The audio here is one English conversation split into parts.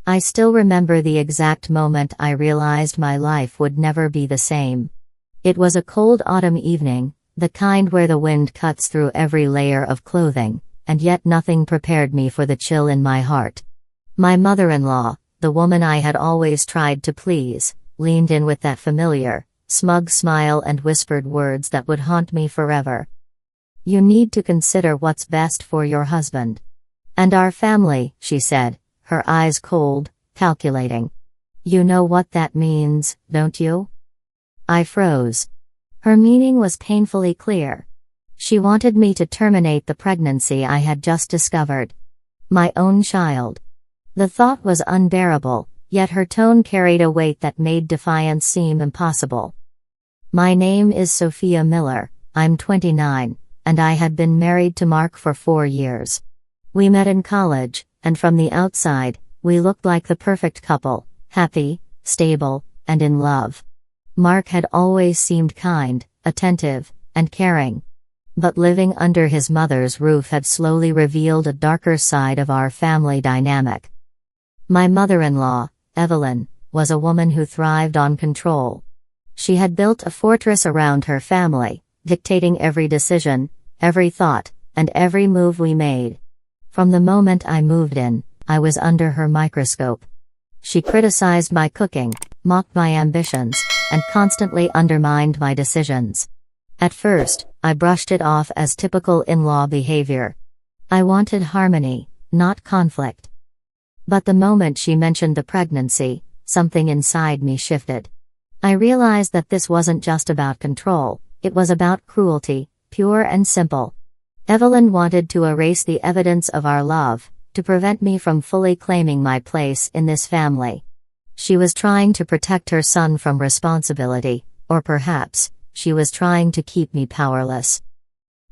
I still remember the exact moment I realized my life would never be the same. It was a cold autumn evening, the kind where the wind cuts through every layer of clothing, and yet nothing prepared me for the chill in my heart. My mother-in-law, the woman I had always tried to please, leaned in with that familiar, smug smile and whispered words that would haunt me forever. "You need to consider what's best for your husband. And our family," she said, her eyes cold, calculating. "You know what that means, don't you?" I froze. Her meaning was painfully clear. She wanted me to terminate the pregnancy I had just discovered. My own child. The thought was unbearable, yet her tone carried a weight that made defiance seem impossible. "My name is Sophia Miller, I'm 29, and I had been married to Mark for 4 years. We met in college, and from the outside, we looked like the perfect couple, happy, stable, and in love. Mark had always seemed kind, attentive, and caring. But living under his mother's roof had slowly revealed a darker side of our family dynamic. My mother-in-law, Evelyn, was a woman who thrived on control. She had built a fortress around her family, dictating every decision, every thought, and every move we made. From the moment I moved in, I was under her microscope. She criticized my cooking, mocked my ambitions, and constantly undermined my decisions. At first, I brushed it off as typical in-law behavior. I wanted harmony, not conflict. But the moment she mentioned the pregnancy, something inside me shifted. I realized that this wasn't just about control, it was about cruelty, pure and simple. Evelyn wanted to erase the evidence of our love, to prevent me from fully claiming my place in this family. She was trying to protect her son from responsibility, or perhaps, she was trying to keep me powerless.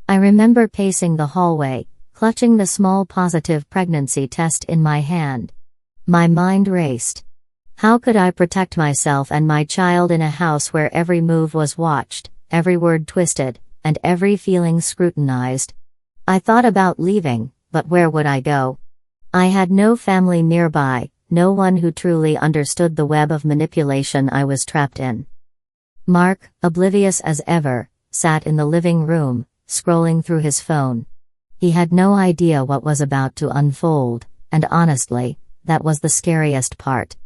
I remember pacing the hallway, clutching the small positive pregnancy test in my hand. My mind raced. How could I protect myself and my child in a house where every move was watched, every word twisted, and every feeling scrutinized? I thought about leaving, but where would I go? I had no family nearby, no one who truly understood the web of manipulation I was trapped in. Mark, oblivious as ever, sat in the living room, scrolling through his phone. He had no idea what was about to unfold, and honestly, that was the scariest part.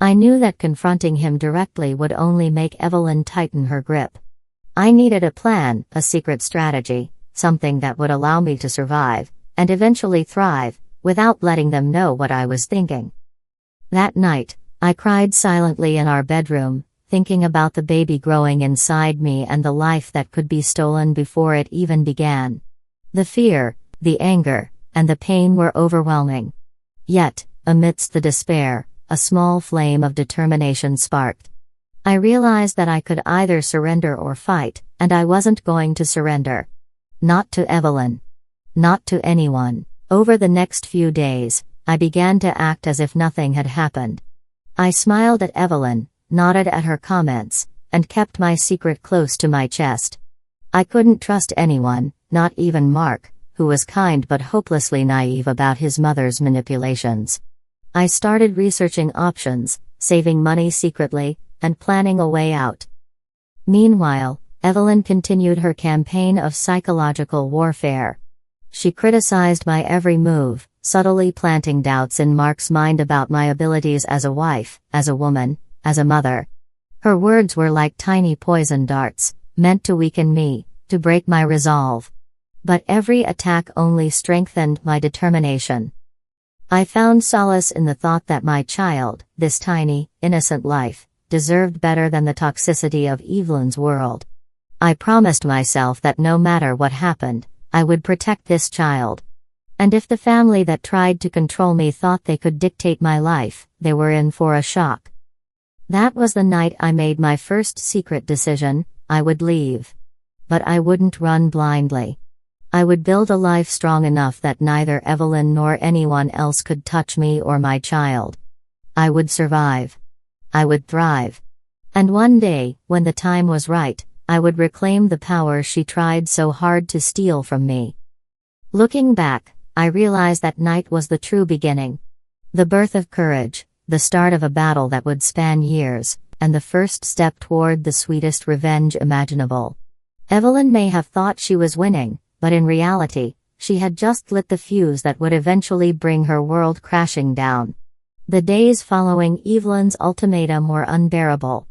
I knew that confronting him directly would only make Evelyn tighten her grip. I needed a plan, a secret strategy, something that would allow me to survive, and eventually thrive, without letting them know what I was thinking. That night, I cried silently in our bedroom, thinking about the baby growing inside me and the life that could be stolen before it even began. The fear, the anger, and the pain were overwhelming. Yet, amidst the despair, a small flame of determination sparked. I realized that I could either surrender or fight, and I wasn't going to surrender. Not to Evelyn. Not to anyone. Over the next few days, I began to act as if nothing had happened. I smiled at Evelyn, nodded at her comments, and kept my secret close to my chest. I couldn't trust anyone, not even Mark, who was kind but hopelessly naive about his mother's manipulations. I started researching options, saving money secretly, and planning a way out. Meanwhile, Evelyn continued her campaign of psychological warfare. She criticized my every move, subtly planting doubts in Mark's mind about my abilities as a wife, as a woman, as a mother. Her words were like tiny poison darts, meant to weaken me, to break my resolve. But every attack only strengthened my determination. I found solace in the thought that my child, this tiny, innocent life, deserved better than the toxicity of Evelyn's world. I promised myself that no matter what happened, I would protect this child. And if the family that tried to control me thought they could dictate my life, they were in for a shock. That was the night I made my first secret decision: I would leave. But I wouldn't run blindly. I would build a life strong enough that neither Evelyn nor anyone else could touch me or my child. I would survive. I would thrive. And one day, when the time was right, I would reclaim the power she tried so hard to steal from me. Looking back, I realize that night was the true beginning. The birth of courage, the start of a battle that would span years, and the first step toward the sweetest revenge imaginable. Evelyn may have thought she was winning, but in reality, she had just lit the fuse that would eventually bring her world crashing down. The days following Evelyn's ultimatum were unbearable.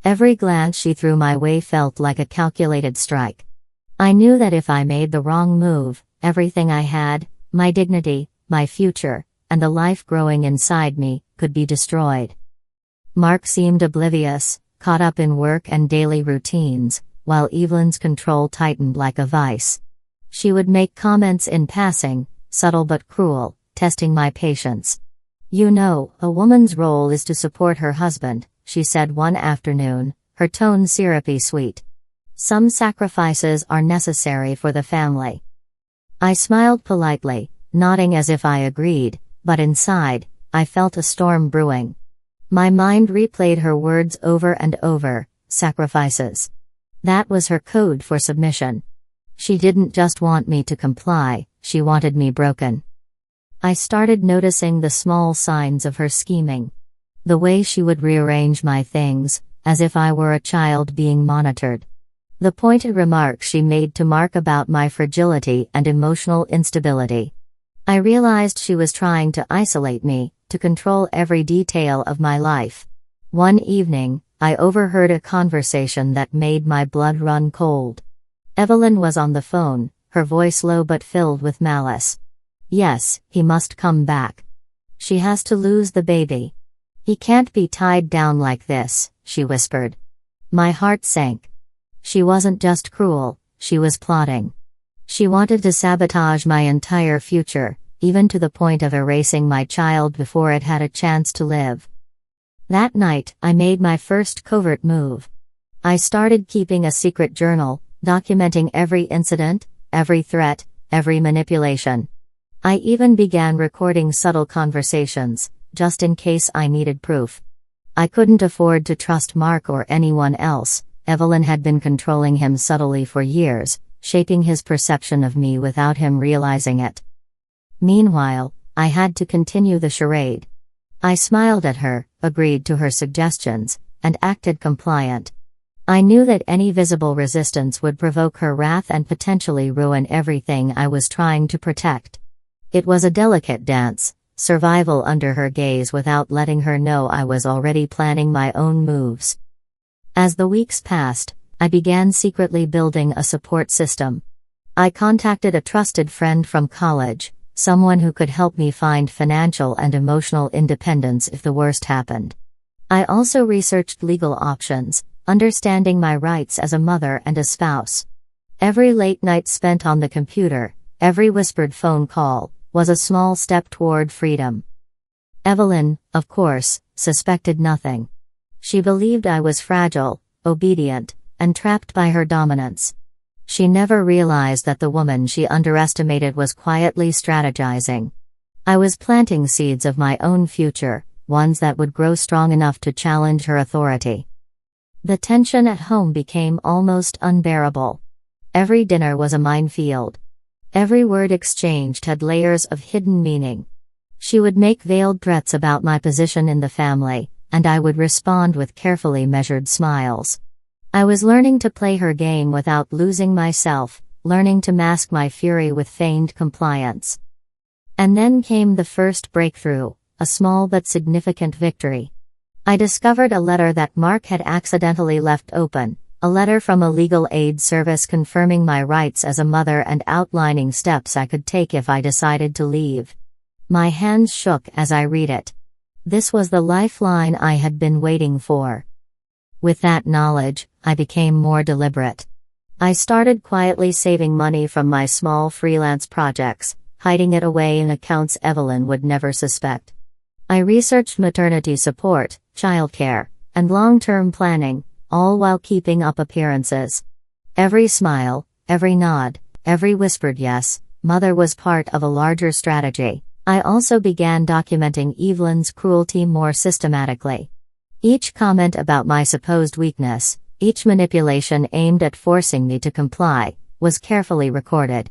Every glance she threw my way felt like a calculated strike. I knew that if I made the wrong move, everything I had, my dignity, my future, and the life growing inside me, could be destroyed. Mark seemed oblivious, caught up in work and daily routines, while Evelyn's control tightened like a vice. She would make comments in passing, subtle but cruel, testing my patience. "You know, a woman's role is to support her husband," she said one afternoon, her tone syrupy sweet. "Some sacrifices are necessary for the family." I smiled politely, nodding as if I agreed, but inside, I felt a storm brewing. My mind replayed her words over and over: sacrifices. That was her code for submission. She didn't just want me to comply, she wanted me broken. I started noticing the small signs of her scheming. The way she would rearrange my things, as if I were a child being monitored. The pointed remarks she made to Mark about my fragility and emotional instability. I realized she was trying to isolate me, to control every detail of my life. One evening, I overheard a conversation that made my blood run cold. Evelyn was on the phone, her voice low but filled with malice. "Yes, he must come back. She has to lose the baby. He can't be tied down like this," she whispered. My heart sank. She wasn't just cruel, she was plotting. She wanted to sabotage my entire future, even to the point of erasing my child before it had a chance to live. That night, I made my first covert move. I started keeping a secret journal, documenting every incident, every threat, every manipulation. I even began recording subtle conversations, just in case I needed proof. I couldn't afford to trust Mark or anyone else. Evelyn had been controlling him subtly for years, shaping his perception of me without him realizing it. Meanwhile, I had to continue the charade. I smiled at her, agreed to her suggestions, and acted compliant. I knew that any visible resistance would provoke her wrath and potentially ruin everything I was trying to protect. It was a delicate dance, survival under her gaze without letting her know I was already planning my own moves. As the weeks passed, I began secretly building a support system. I contacted a trusted friend from college, someone who could help me find financial and emotional independence if the worst happened. I also researched legal options, understanding my rights as a mother and a spouse. Every late night spent on the computer, every whispered phone call, was a small step toward freedom. Evelyn, of course, suspected nothing. She believed I was fragile, obedient, and trapped by her dominance. She never realized that the woman she underestimated was quietly strategizing. I was planting seeds of my own future, ones that would grow strong enough to challenge her authority. The tension at home became almost unbearable. Every dinner was a minefield. Every word exchanged had layers of hidden meaning. She would make veiled threats about my position in the family, and I would respond with carefully measured smiles. I was learning to play her game without losing myself, learning to mask my fury with feigned compliance. And then came the first breakthrough, a small but significant victory. I discovered a letter that Mark had accidentally left open, a letter from a legal aid service confirming my rights as a mother and outlining steps I could take if I decided to leave. My hands shook as I read it. This was the lifeline I had been waiting for. With that knowledge, I became more deliberate. I started quietly saving money from my small freelance projects, hiding it away in accounts Evelyn would never suspect. I researched maternity support, childcare, and long-term planning, all while keeping up appearances. Every smile, every nod, every whispered yes, mother was part of a larger strategy. I also began documenting Evelyn's cruelty more systematically. Each comment about my supposed weakness, each manipulation aimed at forcing me to comply, was carefully recorded.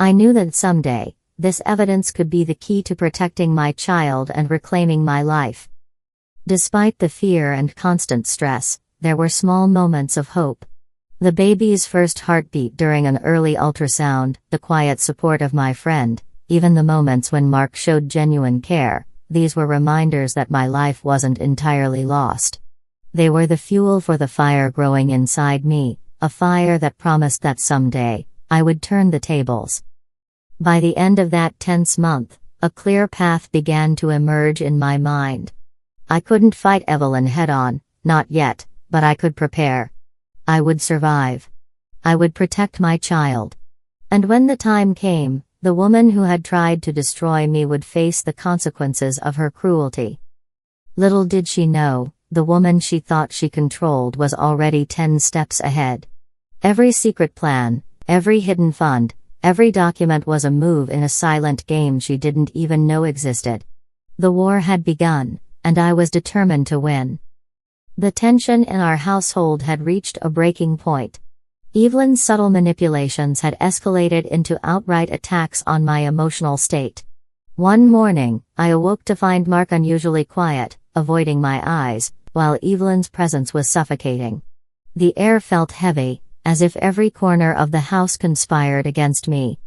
I knew that someday, this evidence could be the key to protecting my child and reclaiming my life. Despite the fear and constant stress, there were small moments of hope. The baby's first heartbeat during an early ultrasound, the quiet support of my friend, even the moments when Mark showed genuine care, these were reminders that my life wasn't entirely lost. They were the fuel for the fire growing inside me, a fire that promised that someday, I would turn the tables. By the end of that tense month, a clear path began to emerge in my mind. I couldn't fight Evelyn head-on, not yet, but I could prepare. I would survive. I would protect my child. And when the time came, the woman who had tried to destroy me would face the consequences of her cruelty. Little did she know, the woman she thought she controlled was already 10 steps ahead. Every secret plan, every hidden fund, every document was a move in a silent game she didn't even know existed. The war had begun, and I was determined to win. The tension in our household had reached a breaking point. Evelyn's subtle manipulations had escalated into outright attacks on my emotional state. One morning, I awoke to find Mark unusually quiet, avoiding my eyes, while Evelyn's presence was suffocating. The air felt heavy, as if every corner of the house conspired against me.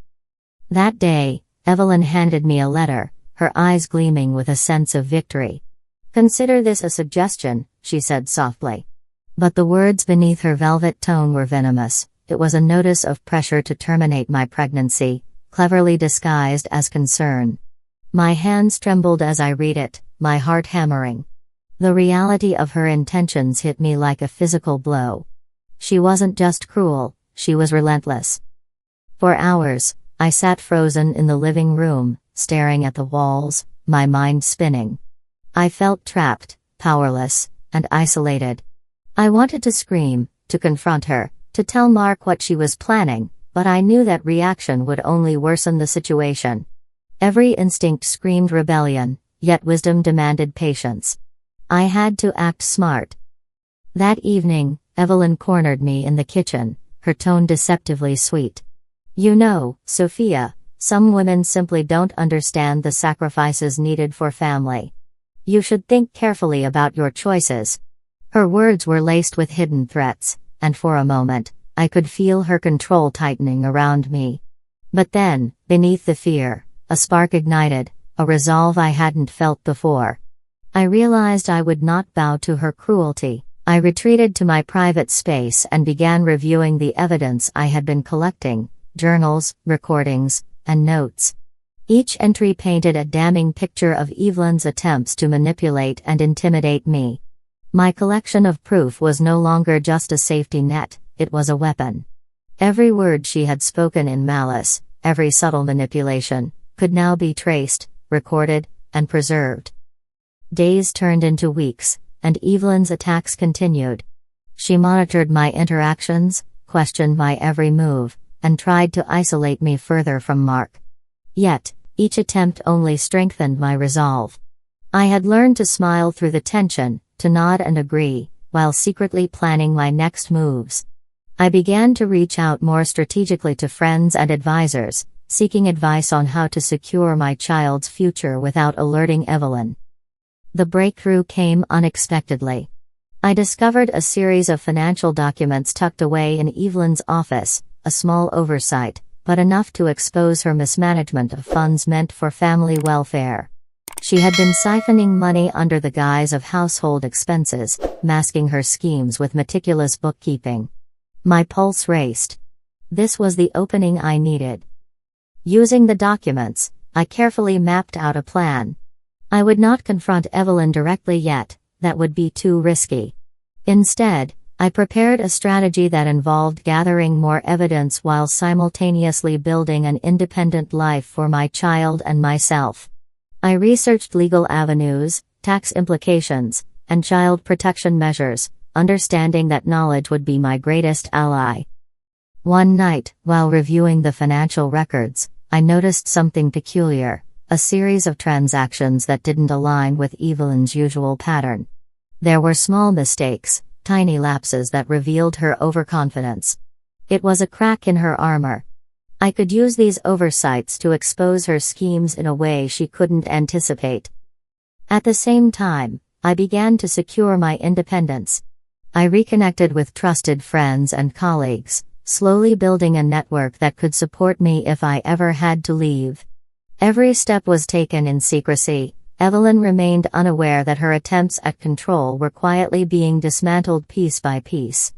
That day, Evelyn handed me a letter, her eyes gleaming with a sense of victory. "Consider this a suggestion," she said softly. But the words beneath her velvet tone were venomous. It was a notice of pressure to terminate my pregnancy, cleverly disguised as concern. My hands trembled as I read it, my heart hammering. The reality of her intentions hit me like a physical blow. She wasn't just cruel, she was relentless. For hours, I sat frozen in the living room, staring at the walls, my mind spinning. I felt trapped, powerless, and isolated. I wanted to scream, to confront her, to tell Mark what she was planning, but I knew that reaction would only worsen the situation. Every instinct screamed rebellion, yet wisdom demanded patience. I had to act smart. That evening, Evelyn cornered me in the kitchen, her tone deceptively sweet. "You know, Sophia, some women simply don't understand the sacrifices needed for family. You should think carefully about your choices." Her words were laced with hidden threats, and for a moment, I could feel her control tightening around me. But then, beneath the fear, a spark ignited, a resolve I hadn't felt before. I realized I would not bow to her cruelty. I retreated to my private space and began reviewing the evidence I had been collecting, journals, recordings, and notes. Each entry painted a damning picture of Evelyn's attempts to manipulate and intimidate me. My collection of proof was no longer just a safety net, it was a weapon. Every word she had spoken in malice, every subtle manipulation, could now be traced, recorded, and preserved. Days turned into weeks, and Evelyn's attacks continued. She monitored my interactions, questioned my every move, and tried to isolate me further from Mark. Yet, each attempt only strengthened my resolve. I had learned to smile through the tension, to nod and agree, while secretly planning my next moves. I began to reach out more strategically to friends and advisors, seeking advice on how to secure my child's future without alerting Evelyn. The breakthrough came unexpectedly. I discovered a series of financial documents tucked away in Evelyn's office, a small oversight, but enough to expose her mismanagement of funds meant for family welfare. She had been siphoning money under the guise of household expenses, masking her schemes with meticulous bookkeeping. My pulse raced. This was the opening I needed. Using the documents, I carefully mapped out a plan. I would not confront Evelyn directly yet, that would be too risky. Instead, I prepared a strategy that involved gathering more evidence while simultaneously building an independent life for my child and myself. I researched legal avenues, tax implications, and child protection measures, understanding that knowledge would be my greatest ally. One night, while reviewing the financial records, I noticed something peculiar, a series of transactions that didn't align with Evelyn's usual pattern. There were small mistakes, tiny lapses that revealed her overconfidence. It was a crack in her armor. I could use these oversights to expose her schemes in a way she couldn't anticipate. At the same time, I began to secure my independence. I reconnected with trusted friends and colleagues, slowly building a network that could support me if I ever had to leave. Every step was taken in secrecy. Evelyn remained unaware that her attempts at control were quietly being dismantled piece by piece.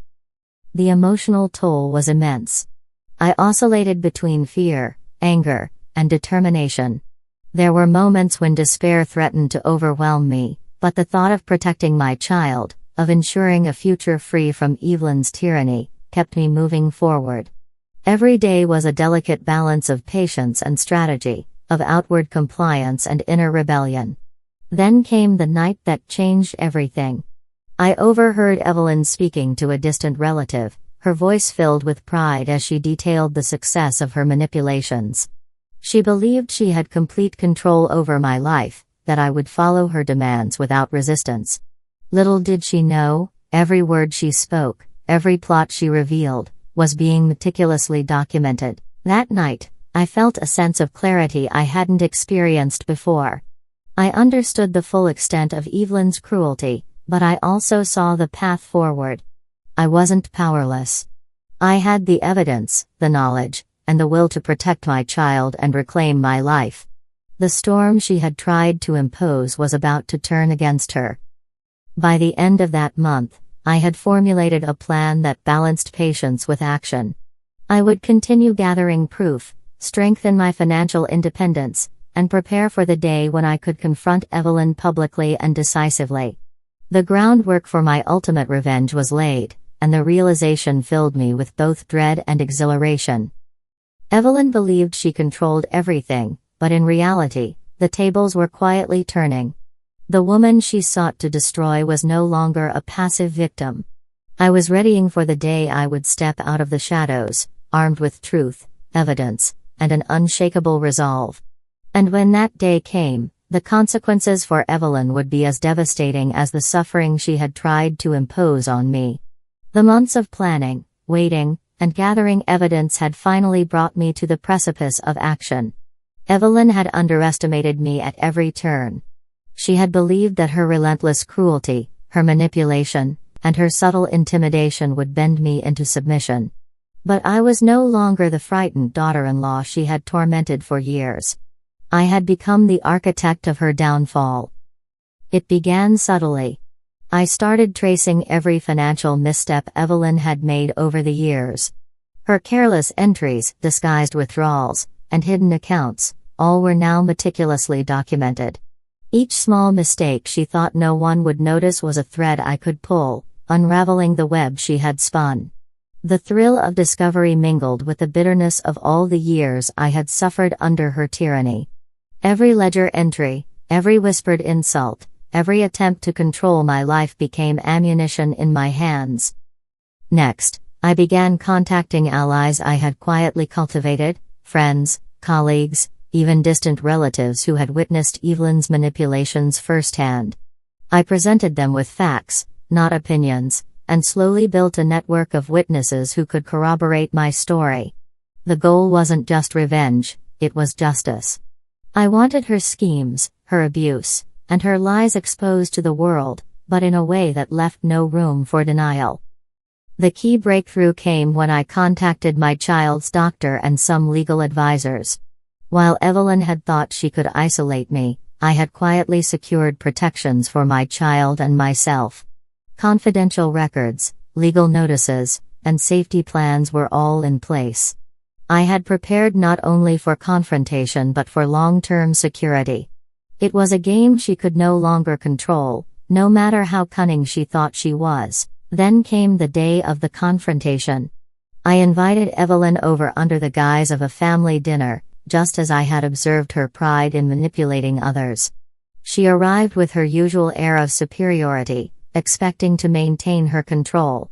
The emotional toll was immense. I oscillated between fear, anger, and determination. There were moments when despair threatened to overwhelm me, but the thought of protecting my child, of ensuring a future free from Evelyn's tyranny, kept me moving forward. Every day was a delicate balance of patience and strategy, of outward compliance and inner rebellion. Then came the night that changed everything. I overheard Evelyn speaking to a distant relative, her voice filled with pride as she detailed the success of her manipulations. She believed she had complete control over my life, that I would follow her demands without resistance. Little did she know, every word she spoke, every plot she revealed, was being meticulously documented. That night, I felt a sense of clarity I hadn't experienced before. I understood the full extent of Evelyn's cruelty, but I also saw the path forward. I wasn't powerless. I had the evidence, the knowledge, and the will to protect my child and reclaim my life. The storm she had tried to impose was about to turn against her. By the end of that month, I had formulated a plan that balanced patience with action. I would continue gathering proof, strengthen my financial independence, and prepare for the day when I could confront Evelyn publicly and decisively. The groundwork for my ultimate revenge was laid, and the realization filled me with both dread and exhilaration. Evelyn believed she controlled everything, but in reality, the tables were quietly turning. The woman she sought to destroy was no longer a passive victim. I was readying for the day I would step out of the shadows, armed with truth, evidence, and an unshakable resolve. And when that day came, the consequences for Evelyn would be as devastating as the suffering she had tried to impose on me. The months of planning, waiting, and gathering evidence had finally brought me to the precipice of action. Evelyn had underestimated me at every turn. She had believed that her relentless cruelty, her manipulation, and her subtle intimidation would bend me into submission. But I was no longer the frightened daughter-in-law she had tormented for years. I had become the architect of her downfall. It began subtly. I started tracing every financial misstep Evelyn had made over the years. Her careless entries, disguised withdrawals, and hidden accounts, all were now meticulously documented. Each small mistake she thought no one would notice was a thread I could pull, unraveling the web she had spun. The thrill of discovery mingled with the bitterness of all the years I had suffered under her tyranny. Every ledger entry, every whispered insult, every attempt to control my life became ammunition in my hands. Next, I began contacting allies I had quietly cultivated, friends, colleagues, even distant relatives who had witnessed Evelyn's manipulations firsthand. I presented them with facts, not opinions, and slowly built a network of witnesses who could corroborate my story. The goal wasn't just revenge, it was justice. I wanted her schemes, her abuse, and her lies exposed to the world, but in a way that left no room for denial. The key breakthrough came when I contacted my child's doctor and some legal advisors. While Evelyn had thought she could isolate me, I had quietly secured protections for my child and myself. Confidential records, legal notices, and safety plans were all in place. I had prepared not only for confrontation but for long-term security. It was a game she could no longer control, no matter how cunning she thought she was. Then came the day of the confrontation. I invited Evelyn over under the guise of a family dinner, just as I had observed her pride in manipulating others. She arrived with her usual air of superiority, expecting to maintain her control.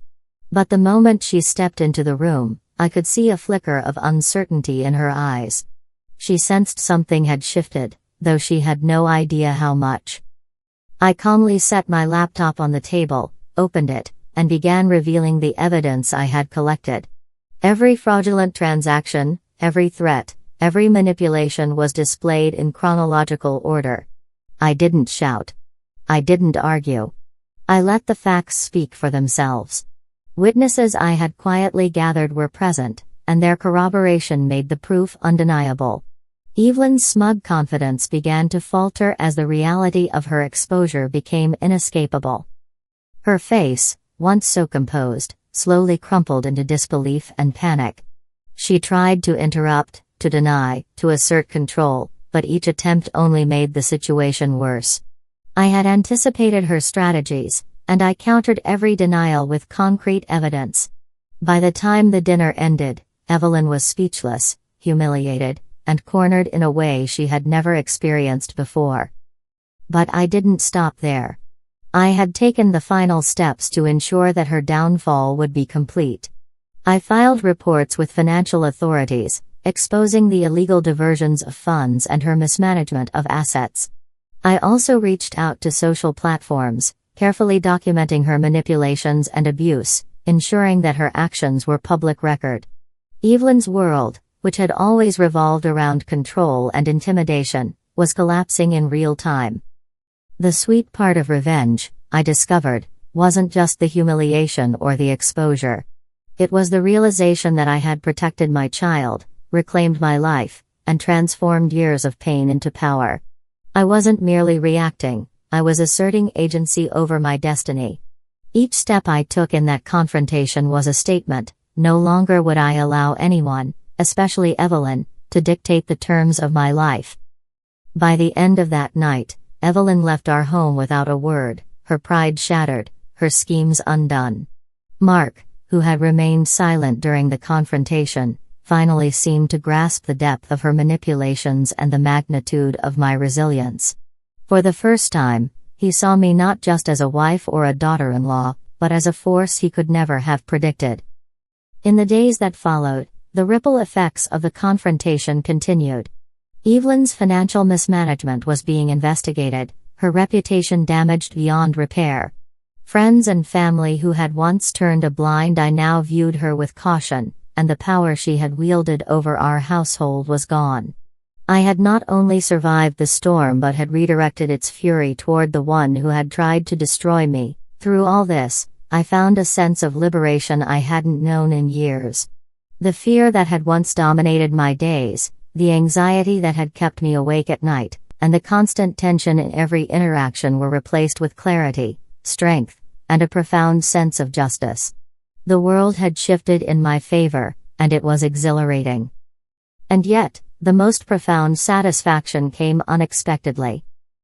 But the moment she stepped into the room, I could see a flicker of uncertainty in her eyes. She sensed something had shifted, though she had no idea how much. I calmly set my laptop on the table, opened it, and began revealing the evidence I had collected. Every fraudulent transaction, every threat, every manipulation was displayed in chronological order. I didn't shout. I didn't argue. I let the facts speak for themselves. Witnesses I had quietly gathered were present, and their corroboration made the proof undeniable. Evelyn's smug confidence began to falter as the reality of her exposure became inescapable. Her face, once so composed, slowly crumpled into disbelief and panic. She tried to interrupt, to deny, to assert control, but each attempt only made the situation worse. I had anticipated her strategies, and I countered every denial with concrete evidence. By the time the dinner ended, Evelyn was speechless, humiliated, and cornered in a way she had never experienced before. But I didn't stop there. I had taken the final steps to ensure that her downfall would be complete. I filed reports with financial authorities, exposing the illegal diversions of funds and her mismanagement of assets. I also reached out to social platforms, carefully documenting her manipulations and abuse, ensuring that her actions were public record. Evelyn's world, which had always revolved around control and intimidation, was collapsing in real time. The sweet part of revenge, I discovered, wasn't just the humiliation or the exposure. It was the realization that I had protected my child, reclaimed my life, and transformed years of pain into power. I wasn't merely reacting, I was asserting agency over my destiny. Each step I took in that confrontation was a statement. No longer would I allow anyone, especially Evelyn, to dictate the terms of my life. By the end of that night, Evelyn left our home without a word, her pride shattered, her schemes undone. Mark, who had remained silent during the confrontation, finally seemed to grasp the depth of her manipulations and the magnitude of my resilience. For the first time, he saw me not just as a wife or a daughter-in-law, but as a force he could never have predicted. In the days that followed, the ripple effects of the confrontation continued. Evelyn's financial mismanagement was being investigated, her reputation damaged beyond repair. Friends and family who had once turned a blind eye now viewed her with caution, and the power she had wielded over our household was gone. I had not only survived the storm but had redirected its fury toward the one who had tried to destroy me. Through all this, I found a sense of liberation I hadn't known in years. The fear that had once dominated my days, the anxiety that had kept me awake at night, and the constant tension in every interaction were replaced with clarity, strength, and a profound sense of justice. The world had shifted in my favor, and it was exhilarating. And yet, the most profound satisfaction came unexpectedly.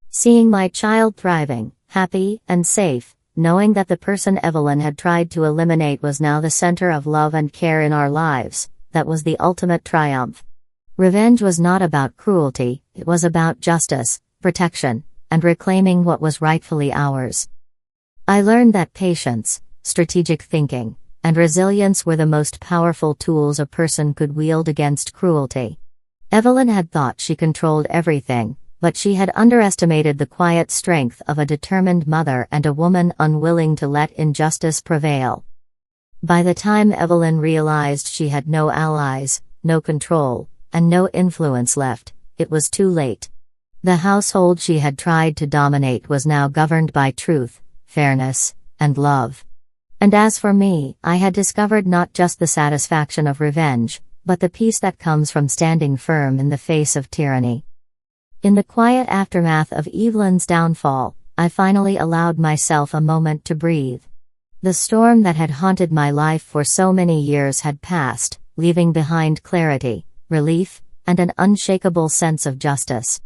Seeing my child thriving, happy, and safe, knowing that the person Evelyn had tried to eliminate was now the center of love and care in our lives, that was the ultimate triumph. Revenge was not about cruelty, it was about justice, protection, and reclaiming what was rightfully ours. I learned that patience, strategic thinking, and resilience were the most powerful tools a person could wield against cruelty. Evelyn had thought she controlled everything, but she had underestimated the quiet strength of a determined mother and a woman unwilling to let injustice prevail. By the time Evelyn realized she had no allies, no control, and no influence left, it was too late. The household she had tried to dominate was now governed by truth, fairness, and love. And as for me, I had discovered not just the satisfaction of revenge, but the peace that comes from standing firm in the face of tyranny. In the quiet aftermath of Evelyn's downfall, I finally allowed myself a moment to breathe. The storm that had haunted my life for so many years had passed, leaving behind clarity, relief, and an unshakable sense of justice.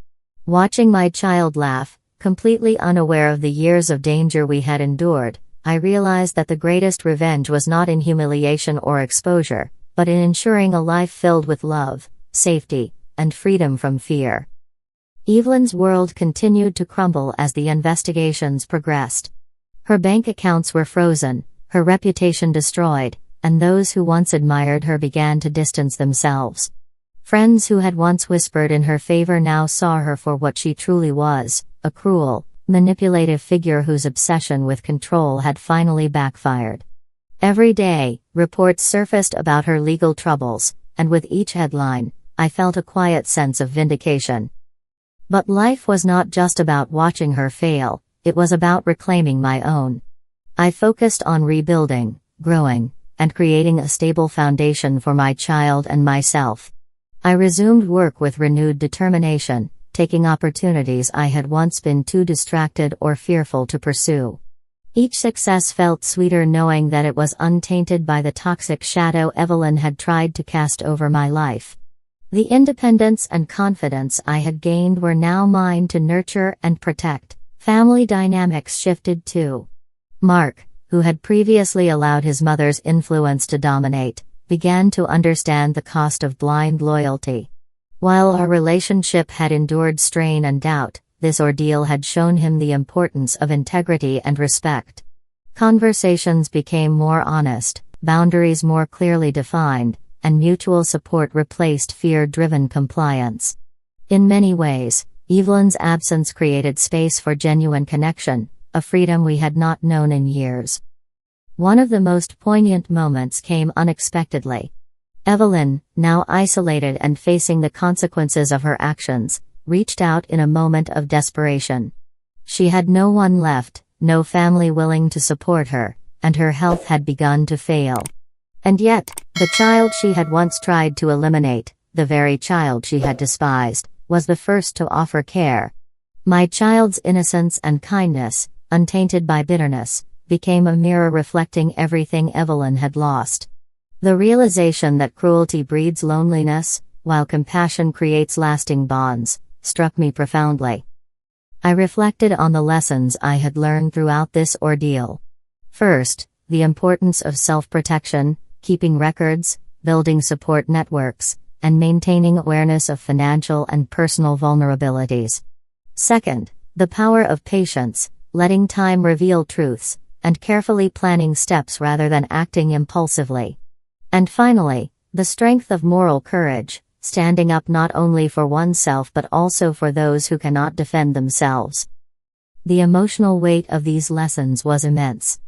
Watching my child laugh, completely unaware of the years of danger we had endured, I realized that the greatest revenge was not in humiliation or exposure, but in ensuring a life filled with love, safety, and freedom from fear. Evelyn's world continued to crumble as the investigations progressed. Her bank accounts were frozen, her reputation destroyed, and those who once admired her began to distance themselves. Friends who had once whispered in her favor now saw her for what she truly was, a cruel, manipulative figure whose obsession with control had finally backfired. Every day, reports surfaced about her legal troubles, and with each headline, I felt a quiet sense of vindication. But life was not just about watching her fail, it was about reclaiming my own. I focused on rebuilding, growing, and creating a stable foundation for my child and myself. I resumed work with renewed determination, taking opportunities I had once been too distracted or fearful to pursue. Each success felt sweeter knowing that it was untainted by the toxic shadow Evelyn had tried to cast over my life. The independence and confidence I had gained were now mine to nurture and protect. Family dynamics shifted too. Mark, who had previously allowed his mother's influence to dominate, began to understand the cost of blind loyalty. While our relationship had endured strain and doubt, this ordeal had shown him the importance of integrity and respect. Conversations became more honest, boundaries more clearly defined, and mutual support replaced fear-driven compliance. In many ways, Evelyn's absence created space for genuine connection, a freedom we had not known in years. One of the most poignant moments came unexpectedly. Evelyn, now isolated and facing the consequences of her actions, reached out in a moment of desperation. She had no one left, no family willing to support her, and her health had begun to fail. And yet, the child she had once tried to eliminate, the very child she had despised, was the first to offer care. My child's innocence and kindness, untainted by bitterness, became a mirror reflecting everything Evelyn had lost. The realization that cruelty breeds loneliness, while compassion creates lasting bonds, struck me profoundly. I reflected on the lessons I had learned throughout this ordeal. First, the importance of self-protection, keeping records, building support networks, and maintaining awareness of financial and personal vulnerabilities. Second, the power of patience, letting time reveal truths, and carefully planning steps rather than acting impulsively. And finally, the strength of moral courage, standing up not only for oneself but also for those who cannot defend themselves. The emotional weight of these lessons was immense.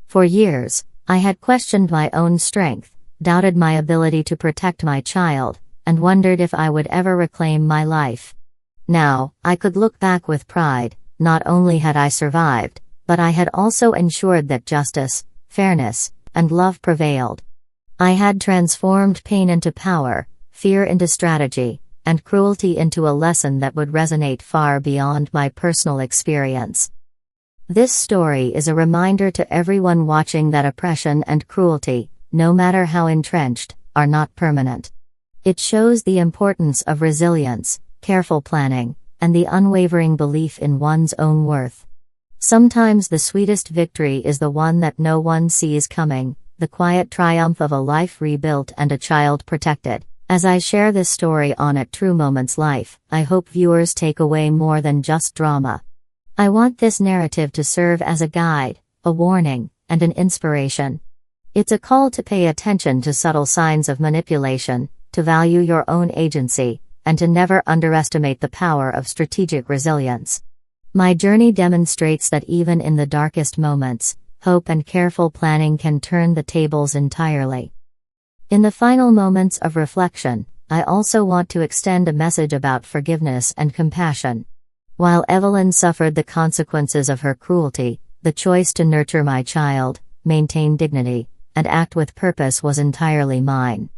For years, I had questioned my own strength, doubted my ability to protect my child, and wondered if I would ever reclaim my life. Now, I could look back with pride. Not only had I survived, but I had also ensured that justice, fairness, and love prevailed. I had transformed pain into power, fear into strategy, and cruelty into a lesson that would resonate far beyond my personal experience. This story is a reminder to everyone watching that oppression and cruelty, no matter how entrenched, are not permanent. It shows the importance of resilience, careful planning, and the unwavering belief in one's own worth. Sometimes the sweetest victory is the one that no one sees coming, the quiet triumph of a life rebuilt and a child protected. As I share this story on At True Moments Life, I hope viewers take away more than just drama. I want this narrative to serve as a guide, a warning, and an inspiration. It's a call to pay attention to subtle signs of manipulation, to value your own agency, and to never underestimate the power of strategic resilience. My journey demonstrates that even in the darkest moments, hope and careful planning can turn the tables entirely. In the final moments of reflection, I also want to extend a message about forgiveness and compassion. While Evelyn suffered the consequences of her cruelty, the choice to nurture my child, maintain dignity, and act with purpose was entirely mine.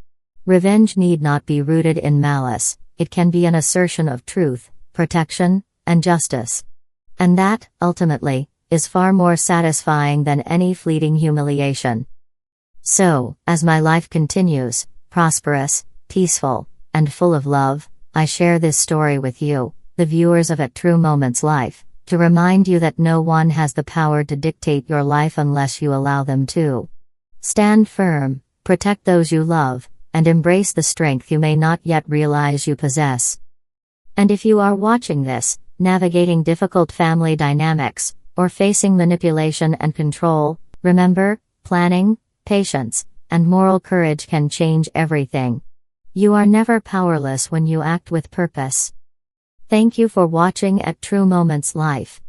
Revenge need not be rooted in malice, it can be an assertion of truth, protection, and justice. And that, ultimately, is far more satisfying than any fleeting humiliation. So, as my life continues, prosperous, peaceful, and full of love, I share this story with you, the viewers of At True Moments Life, to remind you that no one has the power to dictate your life unless you allow them to. Stand firm, protect those you love, and embrace the strength you may not yet realize you possess. And if you are watching this, navigating difficult family dynamics, or facing manipulation and control, remember, planning, patience, and moral courage can change everything. You are never powerless when you act with purpose. Thank you for watching At True Moments Life.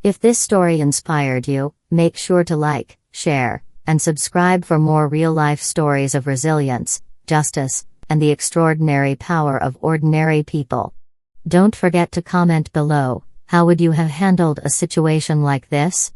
If this story inspired you, make sure to like, share, and subscribe for more real-life stories of resilience, justice, and the extraordinary power of ordinary people. Don't forget to comment below, How would you have handled a situation like this?